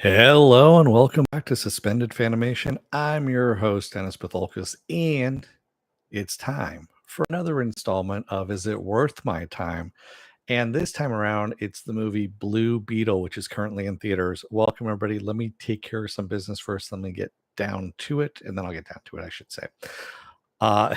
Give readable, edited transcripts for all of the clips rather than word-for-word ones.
Hello and welcome back to Suspended Fanimation. I'm your host, Dennis Bithoulkas, and it's time for another installment of Is It Worth My Time? And this time around, it's the movie Blue Beetle, which is currently in theaters. Welcome, everybody. Let me take care of some business first. Let me get down to it, and then I'll get down to it, I should say. Uh,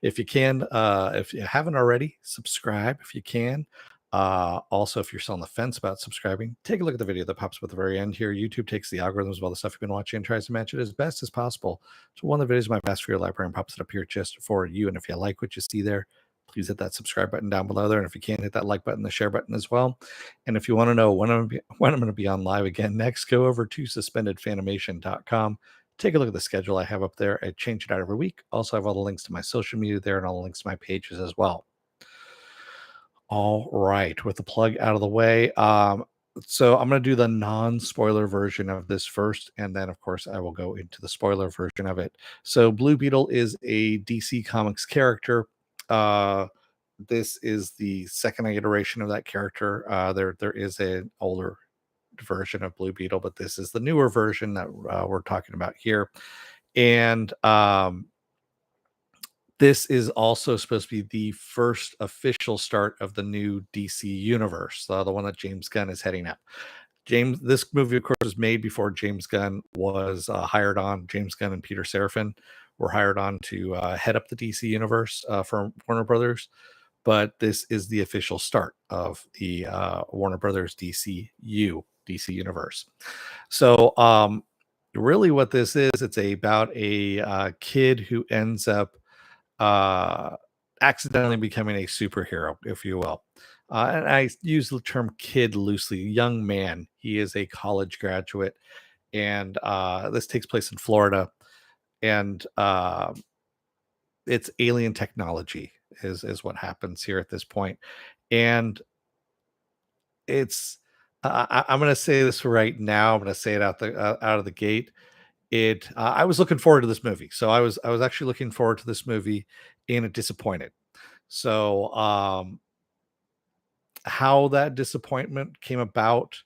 if you can, if you haven't already, subscribe if you can. Also, if you're still on the fence about subscribing, take a look at the video that pops up at the very end here. YouTube takes the algorithms of all the stuff you've been watching and tries to match it as best as possible to one of the videos in my vast for your library and pops it up here just for you. And if you like what you see there, please hit that subscribe button down below there. And if you can, hit that like button, the share button as well. And if you want to know when I'm going to be on live again next, go over to suspendedfanimation.com. Take a look at the schedule I have up there. I change it out every week. Also, I have all the links to my social media there and all the links to my pages as well. All right, with the plug out of the way, so I'm going to do the non-spoiler version of this first, and then, of course, I will go into the spoiler version of it. So, Blue Beetle is a DC Comics character. Uh, this is the second iteration of that character. There is an older version of Blue Beetle, but this is the newer version that we're talking about here. And this is also supposed to be the first official start of the new DC universe, the one that James Gunn is heading up. This movie, of course, was made before James Gunn was hired on. James Gunn and Peter Seraphine were hired on to head up the DC universe for Warner Brothers. But this is the official start of the Warner Brothers DC universe. So, really, what this is, it's about a kid who ends up uh, accidentally becoming a superhero, if you will. And I use the term kid loosely, young man. He is a college graduate, and this takes place in Florida, and it's alien technology is what happens here at this point, and it's I'm going to say this right now. I'm going to say it out of the gate. I was looking forward to this movie, so I was actually looking forward to this movie, and it disappointed. So, how that disappointment came about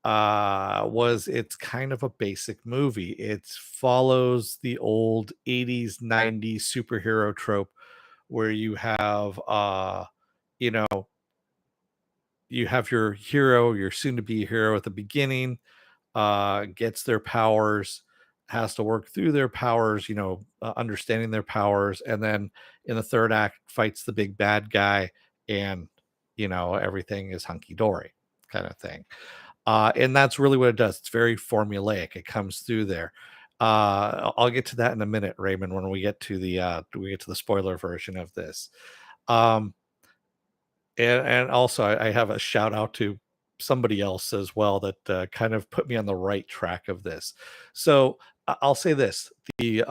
was it's kind of a basic movie. It follows the old 80s, 90s superhero trope where you know, you have your hero, your soon to be hero at the beginning, gets their powers, has to work through their powers, understanding their powers, and then in the third act fights the big bad guy, and everything is hunky dory, kind of thing. And that's really what it does. It's very formulaic. It comes through there. I'll get to that in a minute, Raymond, when we get to the spoiler version of this. Um, and also, I have a shout out to somebody else as well that kind of put me on the right track of this. So I'll say this: the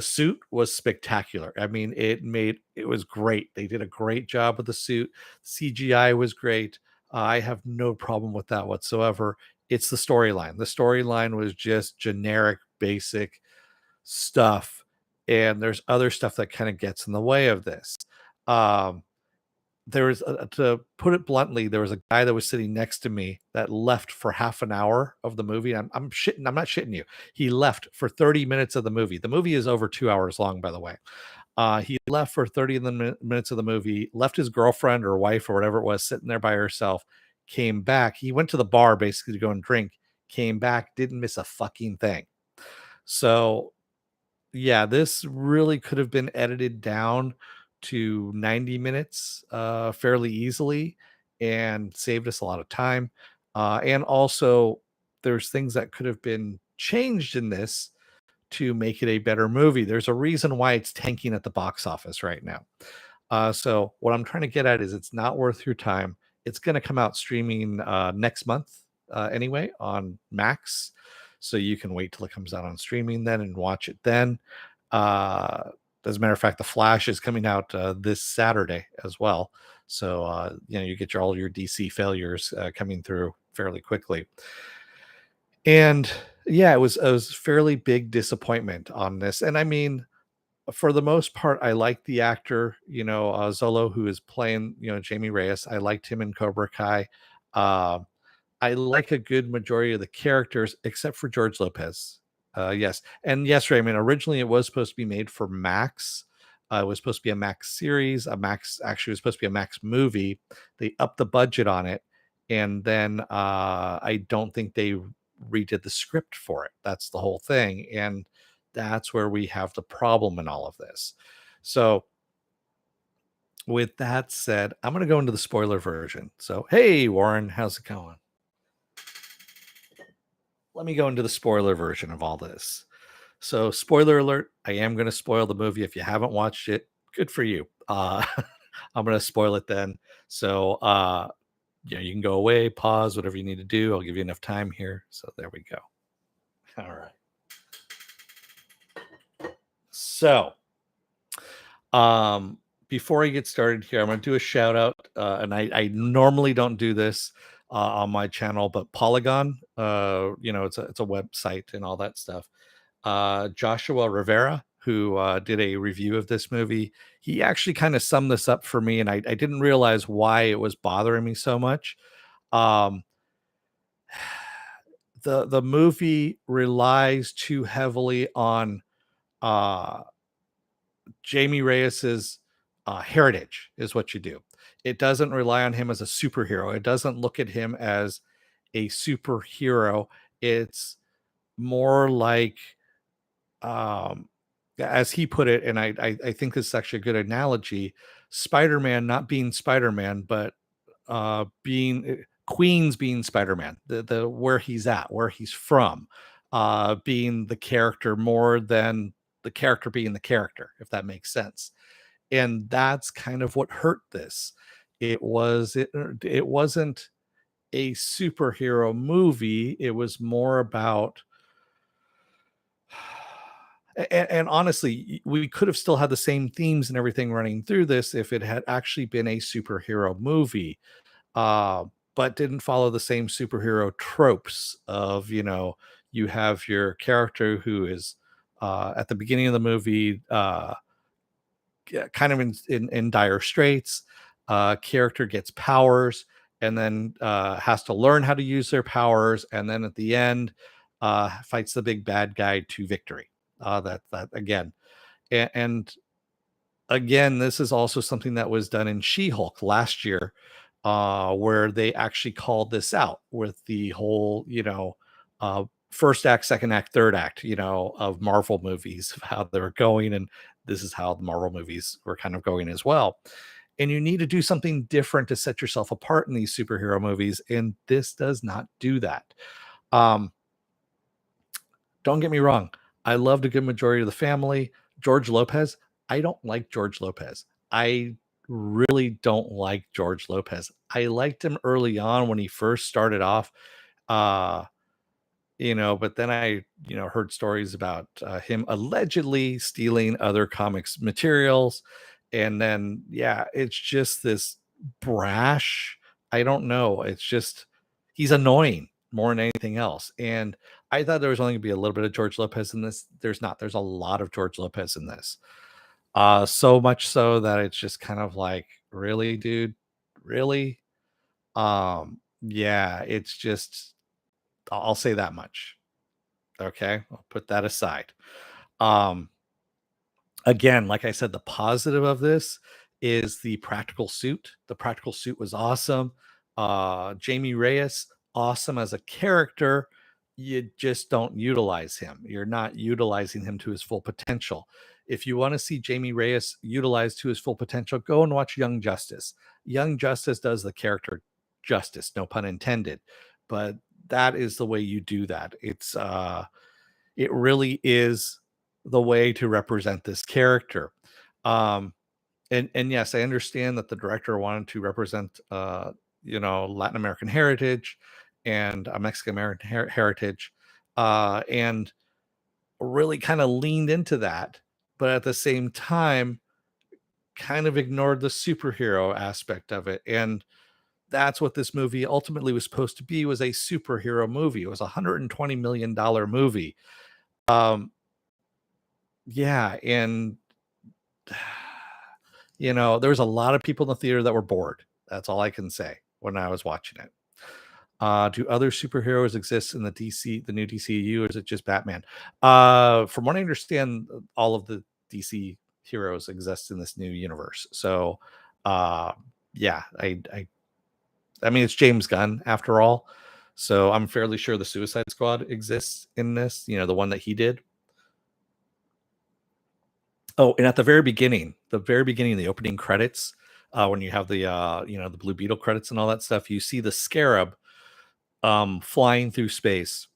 suit was spectacular. I mean, it was great. They did a great job with the suit. CGI was great. I have no problem with that whatsoever. It's the storyline. The storyline was just generic, basic stuff, and there's other stuff that kind of gets in the way of this. Um, there was to put it bluntly, there was a guy that was sitting next to me that left for half an hour of the movie. I'm shitting. I'm not shitting you. He left for 30 minutes of the movie. The movie is over 2 hours long, by the way. He left for 30 of the minutes of the movie, left his girlfriend or wife or whatever it was sitting there by herself, came back. He went to the bar basically to go and drink, came back, didn't miss a fucking thing. So yeah, this really could have been edited down to 90 minutes fairly easily and saved us a lot of time. And also, there's things that could have been changed in this to make it a better movie. There's a reason why it's tanking at the box office right now. So, what I'm trying to get at is it's not worth your time. It's going to come out streaming next month anyway on Max. So you can wait till it comes out on streaming then and watch it then. Uh, as a matter of fact, The Flash is coming out this Saturday as well. So you get all your DC failures coming through fairly quickly. And yeah, it was fairly big disappointment on this. And I mean, for the most part, I like the actor, Zolo, who is playing, Jamie Reyes. I liked him in Cobra Kai. Uh, I like a good majority of the characters except for George Lopez. Yes, and yes, Raymond. Originally, it was supposed to be made for Max. It was supposed to be a Max series. A Max actually was supposed to be a Max movie. They upped the budget on it, and then I don't think they redid the script for it. That's the whole thing, and that's where we have the problem in all of this. So, with that said, I'm going to go into the spoiler version. So, hey, Warren, how's it going? Let me go into the spoiler version of all this. So, spoiler alert, I am going to spoil the movie. If you haven't watched it, good for you. I'm going to spoil it then. So, yeah, you can go away, pause, whatever you need to do. I'll give you enough time here. So, there we go. All right. So, before I get started here, I'm going to do a shout out. And I normally don't do this on my channel, but Polygon, it's a website and all that stuff. Joshua Rivera, who did a review of this movie. He actually kind of summed this up for me, and I didn't realize why it was bothering me so much. Um, the movie relies too heavily on uh, Jamie Reyes's heritage, is what you do. It doesn't rely on him as a superhero. It doesn't look at him as a superhero. It's more like um as he put it, and I think this is actually a good analogy. Spider-Man not being Spider-Man, but being Queens being Spider-Man, the where he's at, where he's from, being the character more than the character being the character, if that makes sense. And that's kind of what hurt this. It wasn't a superhero movie. It was more about and honestly, we could have still had the same themes and everything running through this if it had actually been a superhero movie, uh, but didn't follow the same superhero tropes of, you have your character who is at the beginning of the movie, kind of in dire straits. Character gets powers and then has to learn how to use their powers, and then at the end, fights the big bad guy to victory. That again, and again, this is also something that was done in She-Hulk last year, where they actually called this out with the whole, first act, second act, third act, of Marvel movies, of how they're going. And this is how the Marvel movies were kind of going as well. And you need to do something different to set yourself apart in these superhero movies. And this does not do that. Um, don't get me wrong. I loved a good majority of the family. George Lopez, I don't like George Lopez. I really don't like George Lopez. I liked him early on when he first started off. Uh, but then I, heard stories about him allegedly stealing other comics materials. And then, yeah, it's just this brash. I don't know. It's just, he's annoying more than anything else. And I thought there was only going to be a little bit of George Lopez in this. There's not. There's a lot of George Lopez in this. So much so that it's just kind of like, really, dude? Really? Yeah, it's just, I'll say that much. Okay, I'll put that aside. Um, Again, like I said, the positive of this is the practical suit. The practical suit was awesome. Jamie Reyes, awesome as a character. You just don't utilize him. You're not utilizing him to his full potential. If you want to see Jamie Reyes utilized to his full potential, go and watch Young Justice. Young Justice does the character justice, no pun intended. But that is the way you do that. It really is the way to represent this character. Um, and yes, I understand that the director wanted to represent, Latin American heritage and Mexican American heritage, and really kind of leaned into that, but at the same time, kind of ignored the superhero aspect of it. And that's what this movie ultimately was supposed to be, was a superhero movie. It was a $120 million movie. Um, yeah, and there was a lot of people in the theater that were bored. That's all I can say when I was watching it. Do other superheroes exist in the new DCU, or is it just Batman? From what I understand, all of the DC heroes exist in this new universe. So, uh, yeah, I mean, it's James Gunn after all. So I'm fairly sure the Suicide Squad exists in this. You know, the one that he did. Oh, and at the very beginning, the opening credits, when you have the the Blue Beetle credits and all that stuff, you see the Scarab flying through space,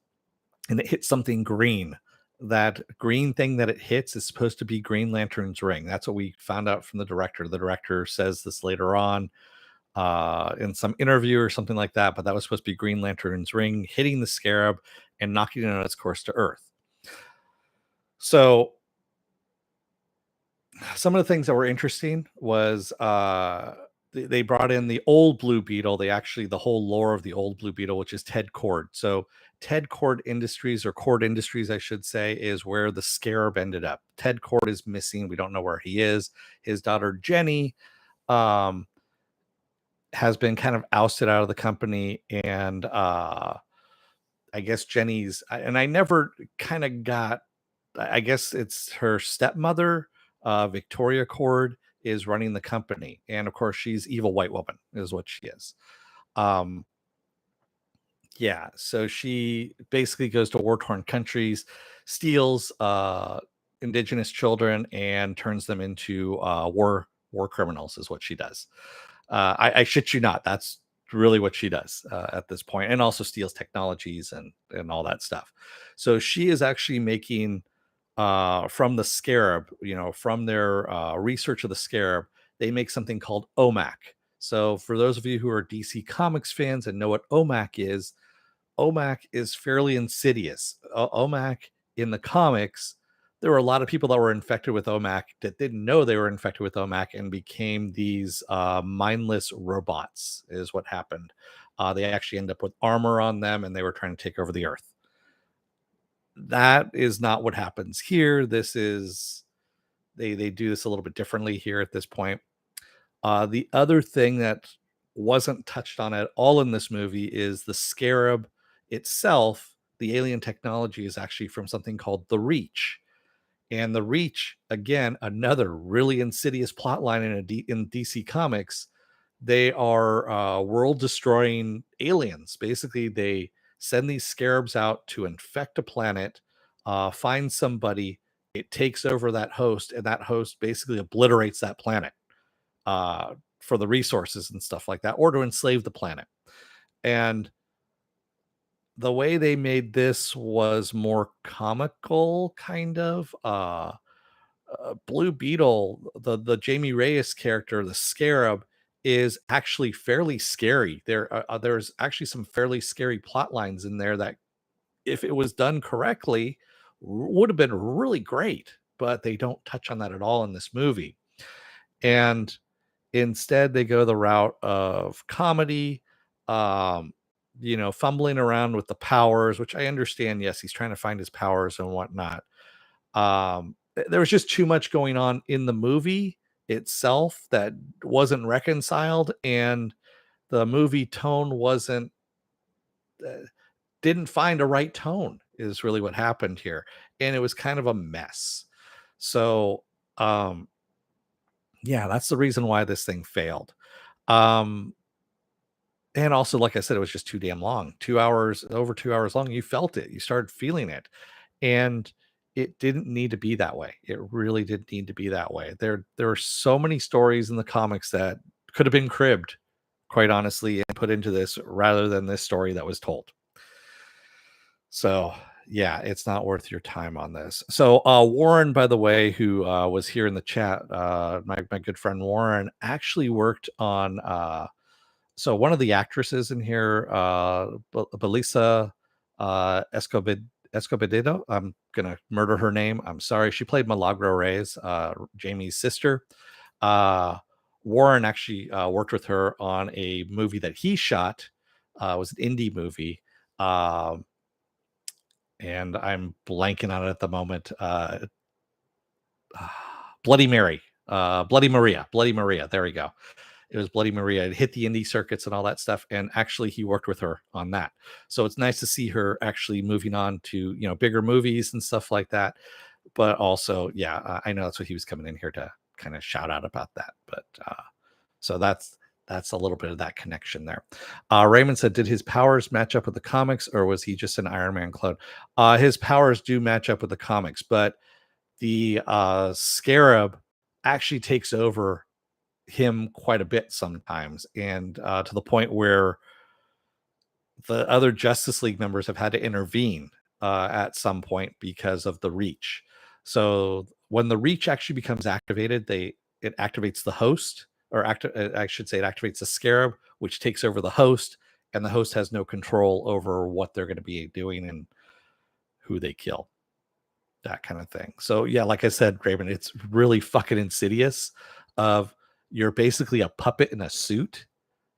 and it hits something green. That green thing that it hits is supposed to be Green Lantern's ring. That's what we found out from the director. The director says this later on in some interview or something like that, but that was supposed to be Green Lantern's ring hitting the Scarab and knocking it on its course to Earth. So some of the things that were interesting was they brought in the old Blue Beetle. They actually the whole lore of the old Blue Beetle, which is Ted Cord. So Ted Cord Industries, or Cord Industries, I should say, is where the Scarab ended up. Ted Cord is missing. We don't know where he is. His daughter Jenny um, has been kind of ousted out of the company, and I guess Jenny's, and I never kind of got, I guess it's her stepmother, Victoria Cord, is running the company. And of course, she's evil white woman, is what she is. Um, yeah, so she basically goes to war torn countries, steals indigenous children, and turns them into war criminals, is what she does. I shit you not. That's really what she does at this point, and also steals technologies and all that stuff. So she is actually making from the Scarab, from their research of the Scarab, they make something called OMAC. So for those of you who are DC Comics fans and know what OMAC is fairly insidious. OMAC in the comics, there were a lot of people that were infected with OMAC that didn't know they were infected with OMAC and became these mindless robots, is what happened. They actually end up with armor on them, and they were trying to take over the Earth. That is not what happens here. This is they do this a little bit differently here at this point. The other thing that wasn't touched on at all in this movie is the Scarab itself. The alien technology is actually from something called the Reach. And the Reach, again, another really insidious plot line in DC Comics. They are world destroying aliens. Basically, they send these scarabs out to infect a planet, find somebody, it takes over that host, and that host basically obliterates that planet for the resources and stuff like that, or to enslave the planet. And the way they made this was more comical, kind of. Blue Beetle, the Jamie Reyes character, the Scarab, is actually fairly scary. There's actually some fairly scary plot lines in there that, if it was done correctly, would have been really great. But they don't touch on that at all in this movie. And instead, they go the route of comedy, um, fumbling around with the powers, which I understand. Yes, he's trying to find his powers and whatnot. There was just too much going on in the movie itself that wasn't reconciled, and the movie tone wasn't uh, didn't find a right tone, is really what happened here, and it was kind of a mess. So, um, yeah, that's the reason why this thing failed. Um, and also, like I said, it was just too damn long. 2 hours, over 2 hours long. You felt it. You started feeling it. And it didn't need to be that way. It really didn't need to be that way. There are so many stories in the comics that could have been cribbed, quite honestly, and put into this rather than this story that was told. So yeah, it's not worth your time on this. So Warren, by the way, who was here in the chat, my good friend Warren actually worked on so one of the actresses in here, Belisa Escobedo. I'm gonna murder her name. I'm sorry. She played Milagro Reyes, Jamie's sister. Uh, Warren actually worked with her on a movie that he shot. It was an indie movie, um, and I'm blanking on it at the moment. Bloody Mary, Bloody Maria. There we go. It was Bloody Maria. It hit the indie circuits and all that stuff. And actually, he worked with her on that. So it's nice to see her actually moving on to, bigger movies and stuff like that. But also, yeah, I know that's what he was coming in here to kind of shout out about that. But so that's a little bit of that connection there. Raymond said, did his powers match up with the comics, or was he just an Iron Man clone? His powers do match up with the comics, but the Scarab actually takes over him quite a bit sometimes, and to the point where the other Justice League members have had to intervene at some point because of the Reach. So when the Reach actually becomes activated, it activates the host, or I should say, it activates the Scarab, which takes over the host, and the host has no control over what they're going to be doing and who they kill, that kind of thing. So yeah, like I said, Raven, it's really fucking insidious. Of You're basically a puppet in a suit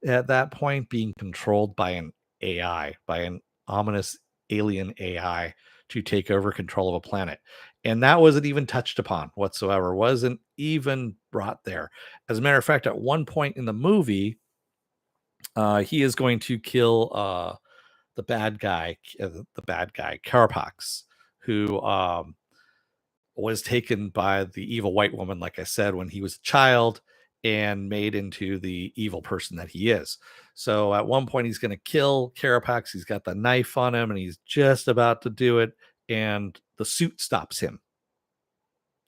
at that point, being controlled by an AI, by an ominous alien AI to take over control of a planet. And that wasn't even touched upon whatsoever, wasn't even brought there. As a matter of fact, at one point in the movie, he is going to kill the bad guy, Carapax, who was taken by the evil white woman, like I said, when he was a child, and made into the evil person that he is. So at one point, he's going to kill Carapax. He's got the knife on him, and he's just about to do it. And the suit stops him.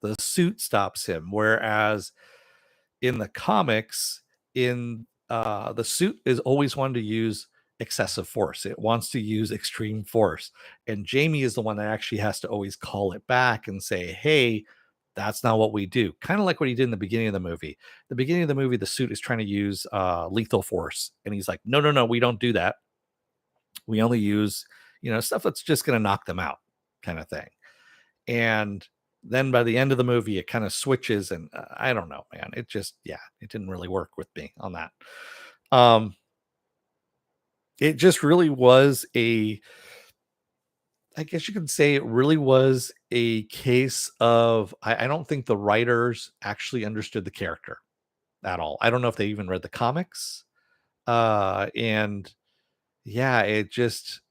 The suit stops him. Whereas in the comics, in the suit is always one to use excessive force. It wants to use extreme force, and Jamie is the one that actually has to always call it back and say, "Hey, that's not what we do." Kind of like what he did in the beginning of the movie. The beginning of the movie, the suit is trying to use lethal force, and he's like, "No, no, no, we don't do that. We only use stuff that's just going to knock them out," kind of thing. And then by the end of the movie, it kind of switches, and I don't know, man. It just, yeah, it didn't really work with me on that. Um, it just really was I guess you could say it really was a case of, I don't think the writers actually understood the character at all. I don't know if they even read the comics. And yeah, it just,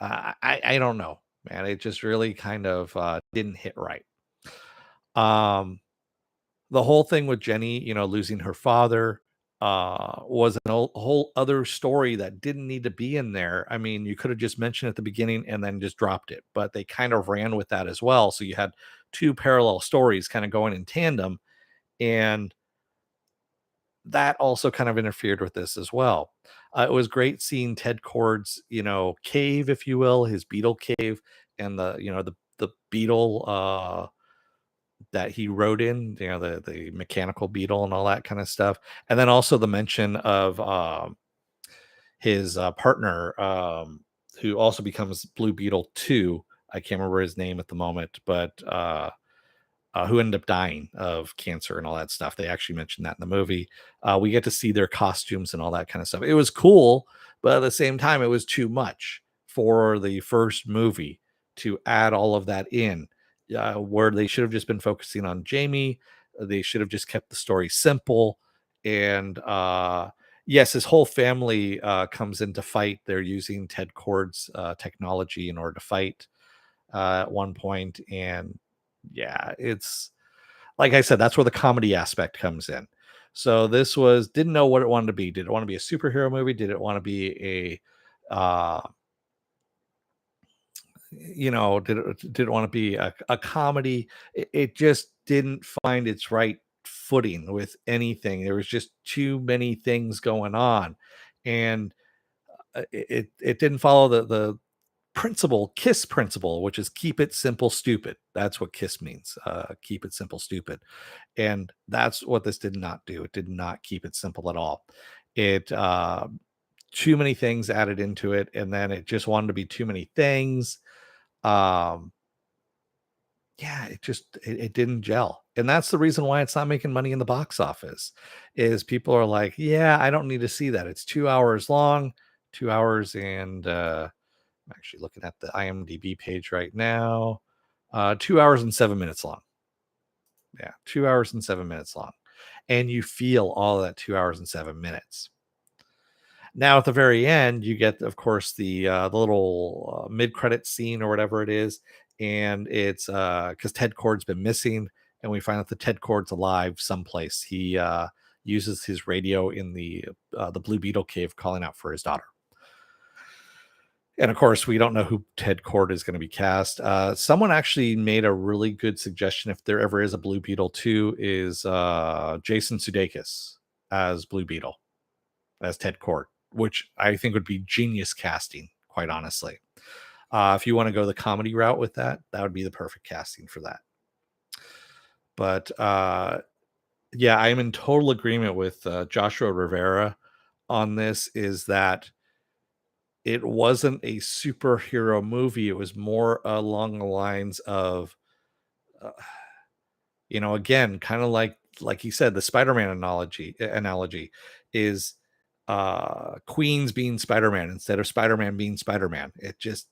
I don't know, man. It just really kind of didn't hit right. Um, the whole thing with Jenny, losing her father, was whole other story that didn't need to be in there. I mean, you could have just mentioned at the beginning and then just dropped it, but they kind of ran with that as well. So you had two parallel stories kind of going in tandem, and that also kind of interfered with this as well. It was great seeing Ted Cord's, cave, if you will, his Beetle cave, and the Beetle that he wrote in, the mechanical beetle and all that kind of stuff. And then also the mention of his partner, who also becomes Blue Beetle 2. I can't remember his name at the moment, but who ended up dying of cancer and all that stuff. They actually mentioned that in the movie. We get to see their costumes and all that kind of stuff. It was cool, but at the same time, it was too much for the first movie to add all of that in, where they should have just been focusing on Jamie. They should have just kept the story simple. And yes, his whole family comes in to fight. They're using Ted Cord's technology in order to fight at one point, and yeah, it's like I said, that's where the comedy aspect comes in. So this was didn't know what it wanted to be. Did it want to be a superhero movie? Did it want to be did it want to be a comedy? It just didn't find its right footing with anything. There was just too many things going on, and it didn't follow the KISS principle, which is keep it simple, stupid. That's what KISS means. Keep it simple, stupid. And that's what this did not do. It did not keep it simple at all. It too many things added into it, and then it just wanted to be too many things. Um, yeah, it didn't gel. And that's the reason why it's not making money in the box office. Is people are like, yeah, I don't need to see that. It's 2 hours long, 2 hours and I'm actually looking at the IMDb page right now. 2 hours and 7 minutes long. Yeah, 2 hours and 7 minutes long. and you feel all that 2 hours and 7 minutes. Now at the very end, you get, of course, the little mid credit scene or whatever it is, and it's because Ted Kord's been missing, and we find out that Ted Kord's alive someplace. He uses his radio in the Blue Beetle cave, calling out for his daughter. And of course, we don't know who Ted Kord is going to be cast. Someone actually made a really good suggestion. If there ever is a Blue Beetle 2, is Jason Sudeikis as Blue Beetle, as Ted Kord, which I think would be genius casting, quite honestly. If you want to go the comedy route with that, that would be the perfect casting for that. But yeah, I am in total agreement with Joshua Rivera on this, is that it wasn't a superhero movie. It was more along the lines of, uh, again, kind of like he said, the Spider-Man analogy is Queens being Spider-Man instead of Spider-Man being Spider-Man. It just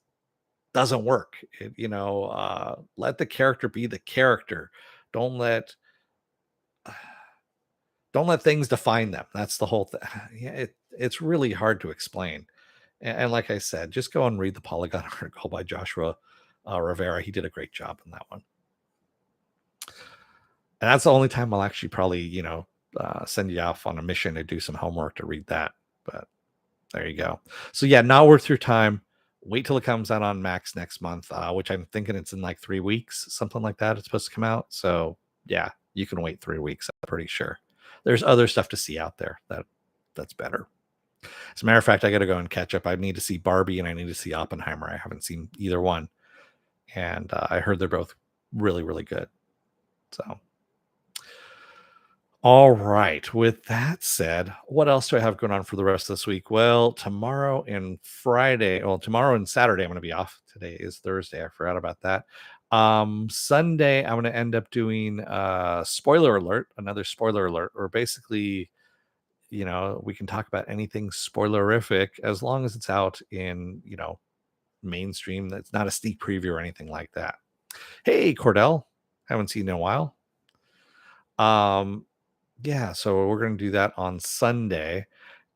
doesn't work. Let the character be the character. Don't let don't let things define them. That's the whole thing. Yeah, it's really hard to explain. And like I said, just go and read the Polygon article by Joshua Rivera. He did a great job in that one. And that's the only time I'll actually probably, send you off on a mission to do some homework to read that. But there you go. So yeah, not worth your time. Wait till it comes out on Max next month, which I'm thinking it's in like 3 weeks, something like that. It's supposed to come out. So yeah, you can wait 3 weeks. I'm pretty sure. There's other stuff to see out there that's better. As a matter of fact, I got to go and catch up. I need to see Barbie and I need to see Oppenheimer. I haven't seen either one, and I heard they're both really, really good. So, all right. With that said, what else do I have going on for the rest of this week? Well, tomorrow and Saturday, I'm going to be off. Today is Thursday. I forgot about that. Sunday, I'm going to end up doing another spoiler alert, or basically, we can talk about anything spoilerific as long as it's out in, mainstream. That's not a sneak preview or anything like that. Hey, Cordell, haven't seen you in a while. Yeah, so we're going to do that on Sunday,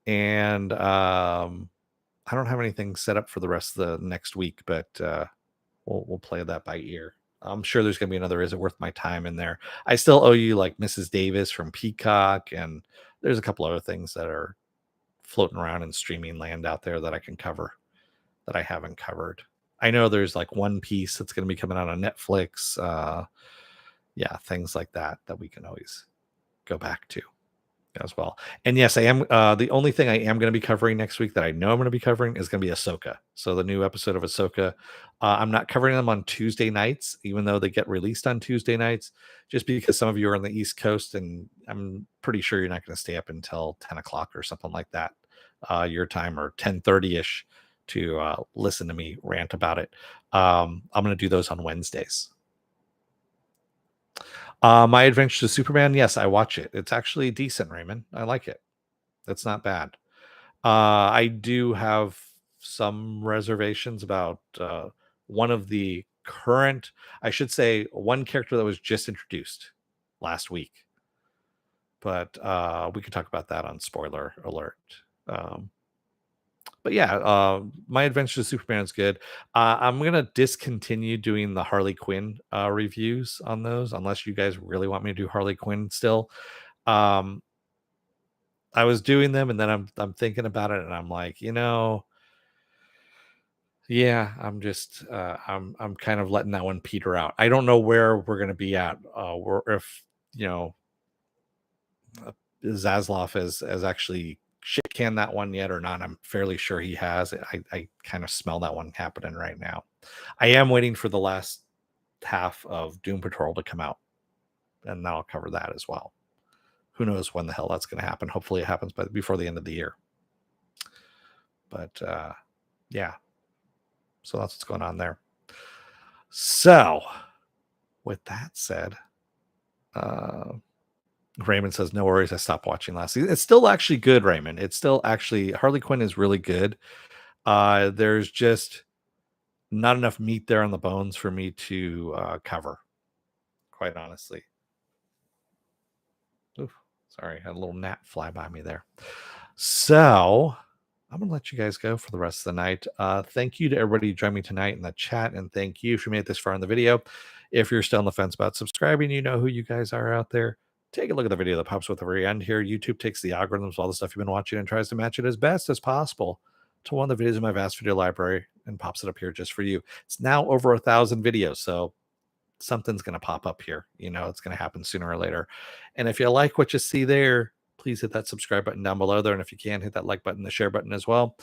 and I don't have anything set up for the rest of the next week, but we'll play that by ear. I'm sure there's going to be another Is It Worth My Time in there. I still owe you like Mrs. Davis from Peacock, and there's a couple other things that are floating around in streaming land out there that I can cover that I haven't covered. I know there's like One Piece that's going to be coming out on Netflix. Yeah, things like that we can always go back to as well. And yes, I am. The only thing I am going to be covering next week that I know I'm going to be covering is going to be Ahsoka. So the new episode of Ahsoka. I'm not covering them on Tuesday nights, even though they get released on Tuesday nights, just because some of you are on the East Coast, and I'm pretty sure you're not going to stay up until 10 o'clock or something like that, your time, or 10:30 ish to listen to me rant about it. I'm going to do those on Wednesdays. My Adventure to Superman, yes, I watch it. It's actually decent, Raymond. I like it. It's not bad. I do have some reservations about one of the current, I should say, one character that was just introduced last week. But we could talk about that on Spoiler Alert. But yeah, My Adventure to Superman is good. I'm gonna discontinue doing the Harley Quinn reviews on those, unless you guys really want me to do Harley Quinn still. I was doing them, and then I'm thinking about it, and I'm like, yeah, I'm kind of letting that one peter out. I don't know where we're gonna be at, or if you know Zaslav has actually shit canned that one yet or not. I'm fairly sure he has. I kind of smell that one happening right now. I am waiting for the last half of Doom Patrol to come out, and then I'll cover that as well. Who knows when the hell that's going to happen? Hopefully, it happens before the end of the year. But yeah, so that's what's going on there. So, with that said, Raymond says, no worries. I stopped watching last season. It's still actually good, Raymond. It's still actually, Harley Quinn is really good. There's just not enough meat there on the bones for me to cover, quite honestly. Oof, Sorry, I had a little gnat fly by me there. So I'm gonna let you guys go for the rest of the night. Thank you to everybody who joined me tonight in the chat, and thank you if you made it this far in the video. If you're still on the fence about subscribing, you know who you guys are out there. Take a look at the video that pops with the very end here. YouTube takes the algorithms of all the stuff you've been watching and tries to match it as best as possible to one of the videos in my vast video library and pops it up here just for you. It's now over 1,000 videos, so something's going to pop up here. You know, it's going to happen sooner or later. And if you like what you see there, please hit that subscribe button down below there. And if you can, hit that like button, the share button as well.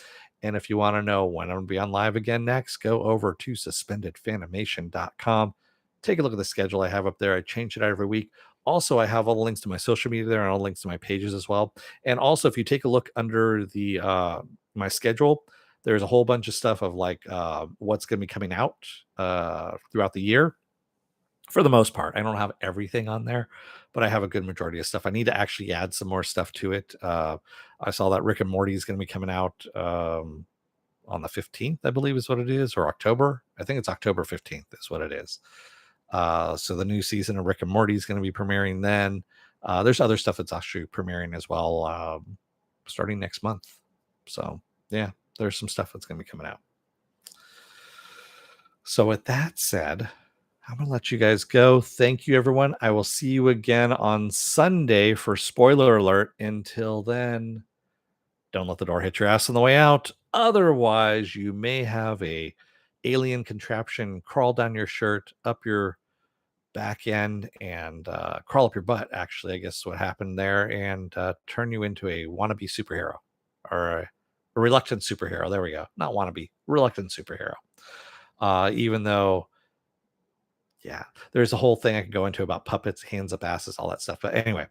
And if you want to know when I'm going to be on live again next, go over to suspendedfanimation.com. Take a look at the schedule I have up there. I change it out every week. Also, I have all the links to my social media there and all the links to my pages as well. And also, if you take a look under the my schedule, there's a whole bunch of stuff of like what's going to be coming out throughout the year. For the most part, I don't have everything on there, but I have a good majority of stuff. I need to actually add some more stuff to it. I saw that Rick and Morty is going to be coming out on the 15th, I believe is what it is, or October. I think it's October 15th is what it is. So the new season of Rick and Morty is going to be premiering then. There's other stuff that's actually premiering as well starting next month. So yeah, there's some stuff that's going to be coming out. So with that said, I'm going to let you guys go. Thank you, everyone. I will see you again on Sunday for spoiler alert. Until then, don't let the door hit your ass on the way out. Otherwise, you may have a alien contraption crawl down your shirt, up your back end, and crawl up your butt, actually, I guess is what happened there, and turn you into a wannabe superhero or a reluctant superhero. There we go. Not wannabe, reluctant superhero. Even though, yeah, there's a whole thing I could go into about puppets, hands up asses, all that stuff. But anyway,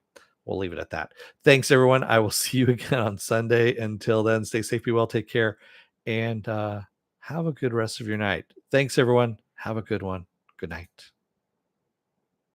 we'll leave it at that. Thanks, everyone. I will see you again on Sunday. Until then, stay safe, be well, take care, and have a good rest of your night. Thanks, everyone. Have a good one. Good night.